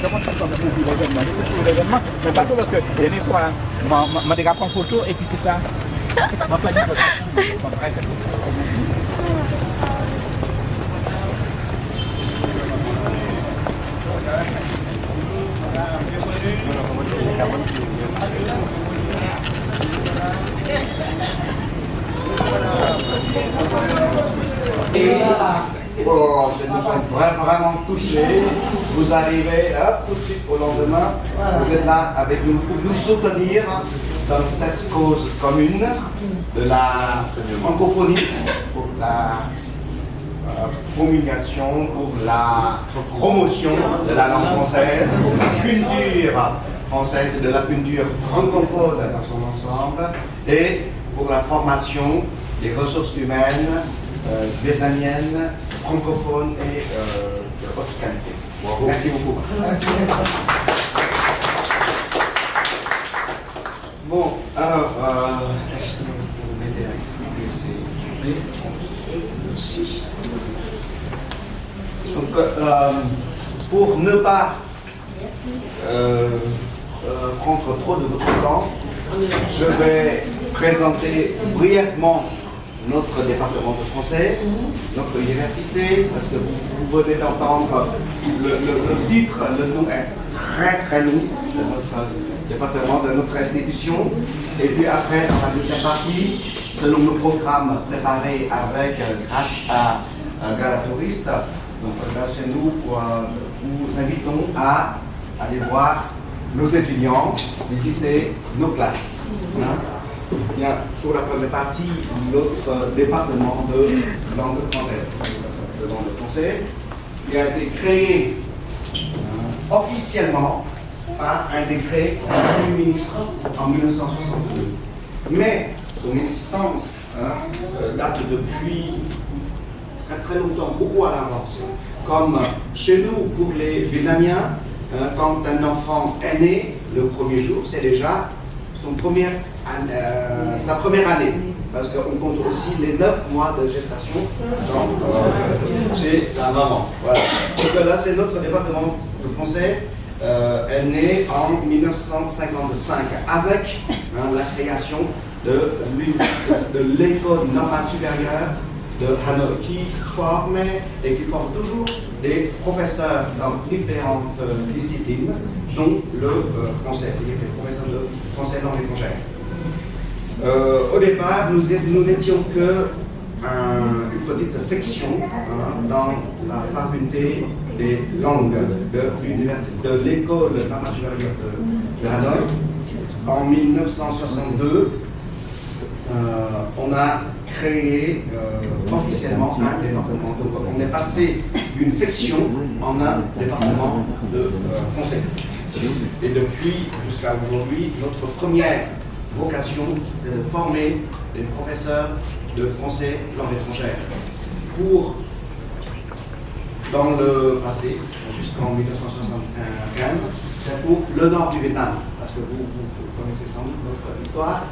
comment tu peux pour l'événement, mais pas tout parce que dernière fois, je vais prendre photo et puis c'est ça. Je vais faire Oh, nous sommes vraiment touchés. Vous arrivez tout de suite au lendemain. Vous êtes là avec nous pour nous soutenir dans cette cause commune de la francophonie, pour la promulgation, pour la promotion de la langue française, de la culture française et de la culture francophone dans son ensemble, et pour la formation des ressources humaines vietnamiennes, francophones et de haute qualité. Bravo. Merci beaucoup. Bon, alors, est-ce que vous pouvez m'aider à expliquer ces... Merci. Donc, pour ne pas prendre trop de votre temps, je vais présenter brièvement notre département de français, notre université, parce que vous venez d'entendre le titre, le nom est très long de notre département, de notre institution. Et puis après, dans la deuxième partie, selon le programme préparé avec, grâce à Gala Touriste, donc là chez nous, vous invitons à aller voir nos étudiants, visiter nos classes. Bien, pour la première partie, notre département de langue française. Le langue français, il a été créé officiellement par un décret du ministre en 1962. Mais son existence date depuis très longtemps, beaucoup à l'avance. Comme chez nous, pour les Vietnamiens, quand un enfant est né, le premier jour, c'est déjà sa première année, parce qu'on compte aussi les 9 mois de gestation chez la maman. Voilà. Donc là, c'est notre département de français, est né en 1955 avec la création de l'école normale supérieure de Hanoï, qui formait et qui forme toujours des professeurs dans différentes disciplines, dont le français, c'est-à-dire les professeurs de français langue étrangère. Au départ, nous n'étions que une petite section dans la faculté des langues de l'école normale supérieure de Hanoï. En 1962, on a créé officiellement un département. Donc on est passé d'une section en un département de français. Et depuis jusqu'à aujourd'hui, notre première vocation, c'est de former des professeurs de français langue étrangère. Dans le passé, jusqu'en 1975, c'est pour le nord du Vietnam, parce que vous connaissez sans doute notre histoire.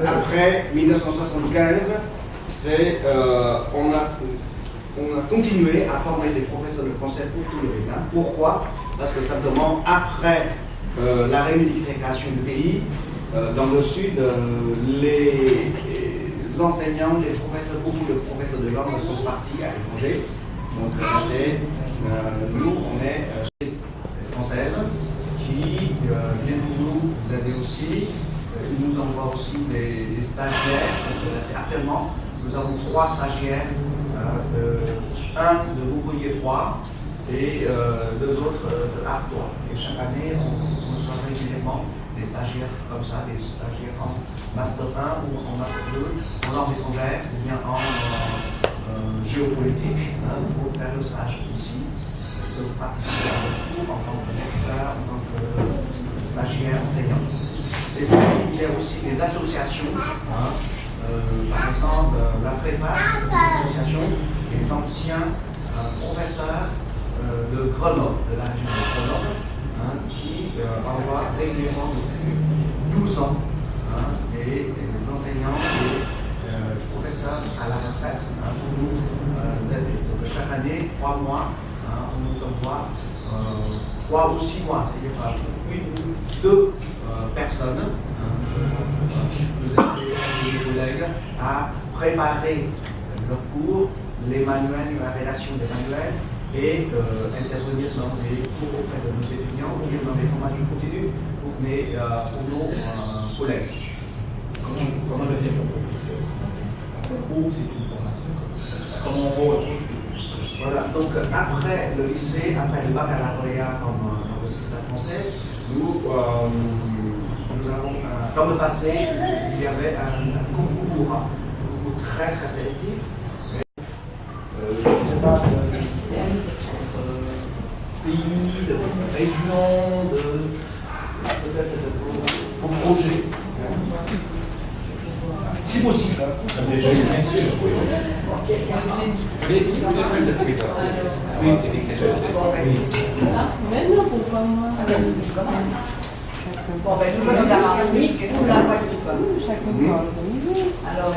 Après 1975, on a continué à former des professeurs de français pour tout le Vietnam. Pourquoi? Parce que simplement, après la réunification du pays, dans le sud, les enseignants, beaucoup de professeurs de langue sont partis à l'étranger. Donc nous, on est françaises qui viennent nous aider aussi. Ils nous envoient aussi des stagiaires. Actuellement, nous avons 3 stagiaires, un de Montpellier 3 et 2 autres de Artois. Et chaque année, on reçoit régulièrement des stagiaires comme ça, des stagiaires en Master 1 ou en Master 2, en langue étrangère, ou bien en géopolitique, pour faire le stage ici. Ils peuvent participer à nos cours en tant que lecteur, en tant que stagiaire, enseignant. Et puis, il y a aussi des associations, par exemple, la préface, c'est une association des anciens professeurs de Grenoble, de la région de Grenoble, qui envoient régulièrement depuis 12 ans des enseignants et professeurs à la retraite pour nous aider. Donc chaque année, 3 mois, on nous envoie 3 ou 6 mois, c'est-à-dire une ou deux personnes, deux collègues, à préparer leur cours, les manuels, la rédaction des manuels, et intervenir dans des cours auprès de nos étudiants, ou bien dans des formations continues pour nos collègues. Comment devenir professeur? Un concours, c'est une formation. Comment on retrouve? Voilà, donc après le lycée, après le baccalauréat comme dans le système français, nous avons, dans le passé, il y avait un concours très très sélectif. Je ne sais pas, pays, de région, peut-être de vos projets. Si possible. Déjà, bien sûr. Maintenant, pourquoi moi? Bon, ben, nous venons de la Martinique ou la Guadeloupe. Alors,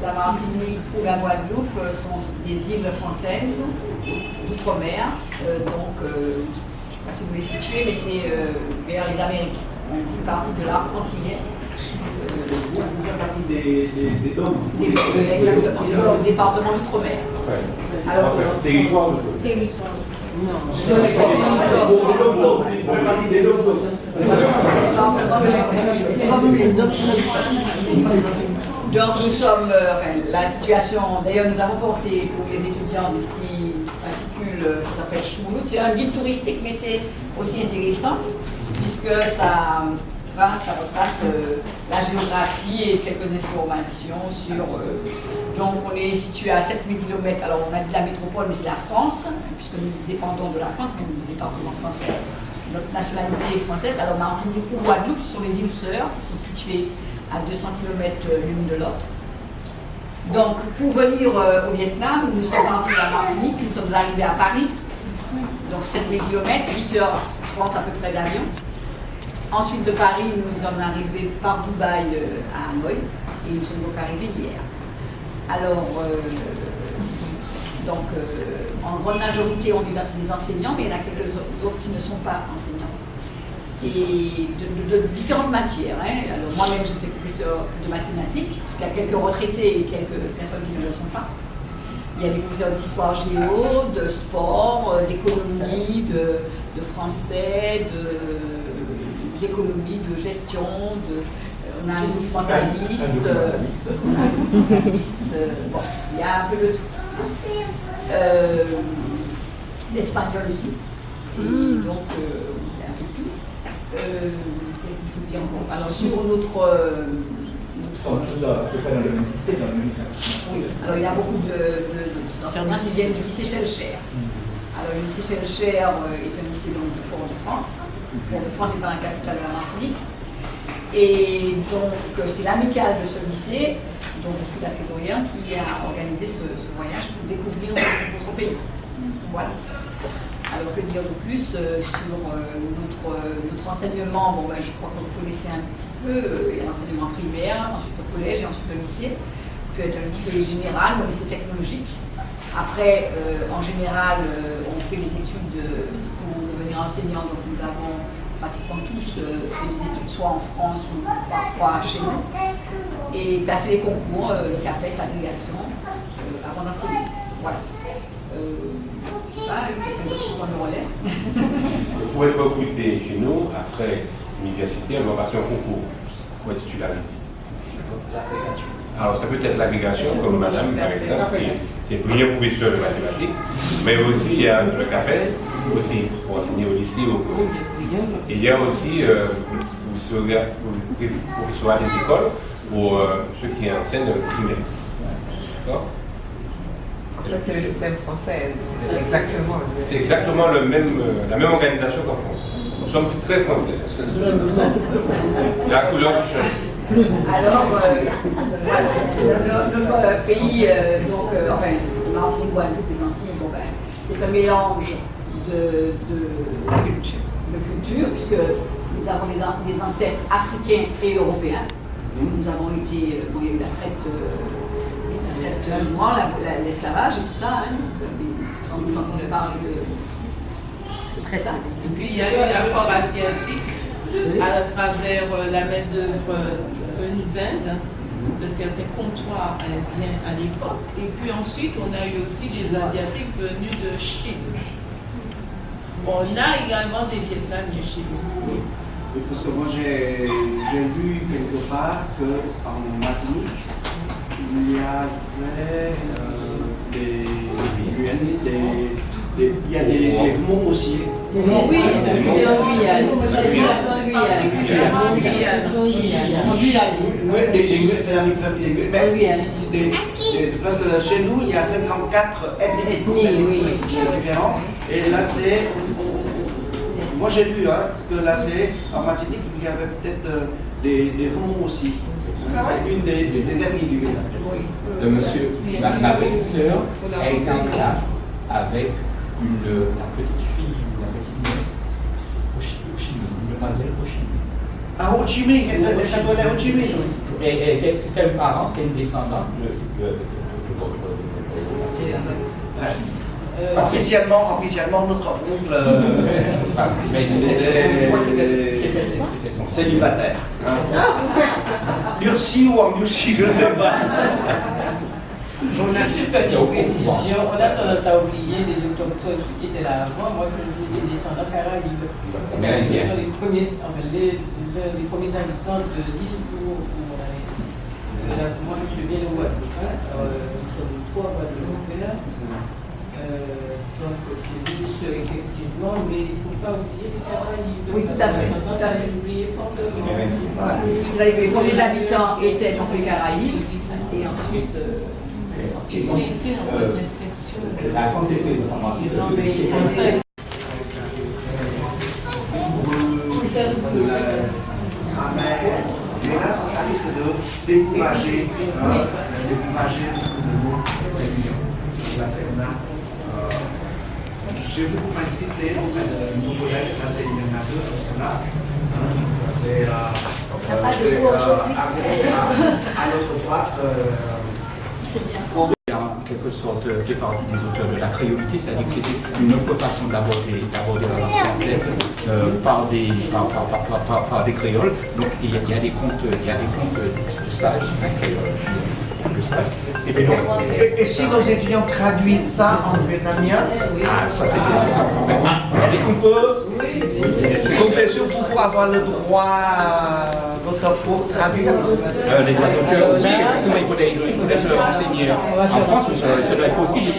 la Martinique ou la Guadeloupe sont des îles françaises d'outre-mer. Donc, je ne sais pas si vous les situez, mais c'est vers les Amériques. On fait partie de l'arc antillais. Vous faites partie des dômes. Exactement, le département d'outre-mer. Alors, territoire. Donc nous sommes, la situation, d'ailleurs nous avons porté pour les étudiants des petits fascicules qui s'appellent Choumout. C'est un guide touristique, mais c'est aussi intéressant puisque ça retrace la géographie et quelques informations sur... donc on est situé à 7000 km, alors on a dit la métropole, mais c'est la France, puisque nous dépendons de la France, même du département français. Notre nationalité est française, alors Martinique ou Guadeloupe sont les îles sœurs, qui sont situées à 200 km l'une de l'autre. Donc pour venir au Vietnam, nous sommes partis de la Martinique, nous sommes arrivés à Paris, donc 7000 km, 8h30 à peu près d'avion. Ensuite de Paris, nous sommes arrivés par Dubaï à Hanoï et nous sommes donc arrivés hier. Alors, en grande majorité, on est des enseignants, mais il y en a quelques autres qui ne sont pas enseignants. Et de différentes matières. Hein. Alors, moi-même, j'étais professeur de mathématiques, parce qu'il y a quelques retraités et quelques personnes qui ne le sont pas. Il y a des professeurs d'histoire géo, de sport, d'économie, de français, d'économie, de gestion, on a un documentaliste, bon, il y a un peu de tout. L'espagnol aussi. Et donc, il y a un peu de tout. Qu'est-ce qu'il faut dire encore? Alors, sur notre oui, alors il y a beaucoup d'enseignants qui viennent du lycée Schellcher. Alors, le lycée Schellcher est un lycée donc, de Fort-de-France. Fort-de-France étant la capitale de la Martinique. Et donc, c'est l'amicale de ce lycée, dont je suis la trésorière, qui a organisé ce voyage pour découvrir notre pays. Voilà. Alors, que dire de plus sur notre enseignement? Bon, ben, je crois que vous connaissez un petit peu. Il y a l'enseignement primaire, ensuite le collège et ensuite le lycée. Il peut être un lycée général, un lycée technologique. Après, en général, on fait des études pour devenir enseignant. Donc, nous avons pratiquement tous fait des études soit en France ou parfois chez nous. Et passer les concours, le CAPES, agrégation, avant d'enseigner. Voilà. Le relais. Vous pouvez recruter chez nous, après l'université, on va passer un concours pour être titularisé. Alors ça peut être l'agrégation, comme madame par exemple, qui est premier professeur de mathématiques, mais aussi il y a le CAPES, aussi pour enseigner au lycée ou au collège. Et il y a aussi le professorat des écoles pour ceux qui enseignent le primaire. D'accord? En fait, c'est le système français, exactement. C'est exactement la même organisation qu'en France. Nous sommes très français. La couleur du change. Alors, notre pays, Martinique, Guadeloupe et Antilles, bon, ben, c'est un mélange de culture, puisque nous avons des ancêtres africains et européens. Nous avons été, il y a eu la traite. L'esclavage et tout ça, hein, on parle Très simple. Et puis il y a eu l'accord asiatique à travers la main-d'œuvre venue d'Inde, de certains comptoirs indiens à l'époque. Et puis ensuite, on a eu aussi des Asiatiques venus de Chine. On a également des Vietnamiens chez nous. Oui, parce que moi j'ai lu quelque part qu'en Martinique, il y avait il y a des mots aussi. Oui, en Guyane. Oui, c'est la même famille. Parce que chez nous, il y a 54 ethnies différentes. Et là, c'est. Moi, j'ai lu que là, c'est. En Martinique, il y avait peut-être des romans aussi. C'est une des ethnies du village. Monsieur, ma belle-sœur a été en classe avec la petite fille, la petite nièce, au Chili, une demoiselle au Chili. Ah, Ho Chi Minh, elle s'appelait Ho Chi Minh. C'était une parente, c'était une descendante Officiellement, notre oncle célibataire. Lurci ou en Lurci, je ne sais pas. J'en ai une petite précision. On a tendance à oublier les autochtones qui étaient là avant. Moi, je suis des descendants caraïbes. Ce sont les premiers, les premiers habitants de l'île où on a été. Moi, je suis bien au Guadeloupe. Nous sommes 3 Guadeloupe là. Donc, c'est juste effectivement, mais il ne faut pas oublier les Caraïbes. Oui, tout à fait. Tout à fait. Oublier fortement. Voilà. Les premiers habitants étaient donc les Caraïbes, et ensuite. Ils ont ici des sections. La France est prise sans moi. Non, mais c'est Mais là, ça risque de décourager le nouveau réunion. Là, c'est on a. J'ai beaucoup insisté auprès de nos collègues, là, c'est il y en a deux qui sont là. C'est à l'autre droite. Il y a en quelque sorte fait partie des auteurs de la créolité, c'est-à-dire que c'était une autre façon d'aborder la langue française par des créoles. Donc il y a des contes, de sages, créoles. Et si nos étudiants traduisent ça en vietnamien, Ça c'est intéressant. est-ce qu'on peut compter sur vous pour avoir le droit d'auteur pour traduire? Les droits d'auteur, oui, effectivement, il faudrait se le renseigner en France, mais ça doit être possible.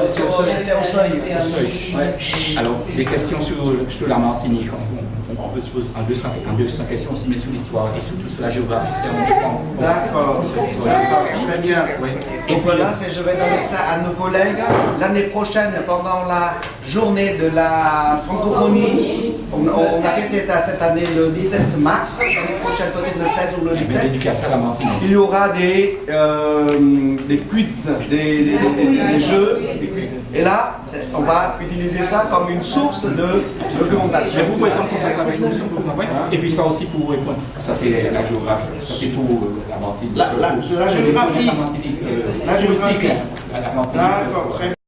C'est au seuil. Ouais. Alors, des questions sur la Martinique. On peut se poser en 200 questions aussi, mais sur l'histoire et surtout sur la géographie. D'accord, très bien. Donc voilà, je vais donner ça à nos collègues. L'année prochaine, pendant la journée de la francophonie, on a fait cette année le 17 mars, l'année prochaine peut-être le 16 ou le 17. L'éducation à la Martinique. Il y aura des quiz, des jeux. Et là, on va utiliser ça comme une source de documentation. Mais vous pouvez être en contact avec nous, et puis ça aussi pour répondre. Ça c'est la géographie, ça c'est tout la Martinique. La géographie. La Martinique. La géographie. La Martinique. D'accord, très bien.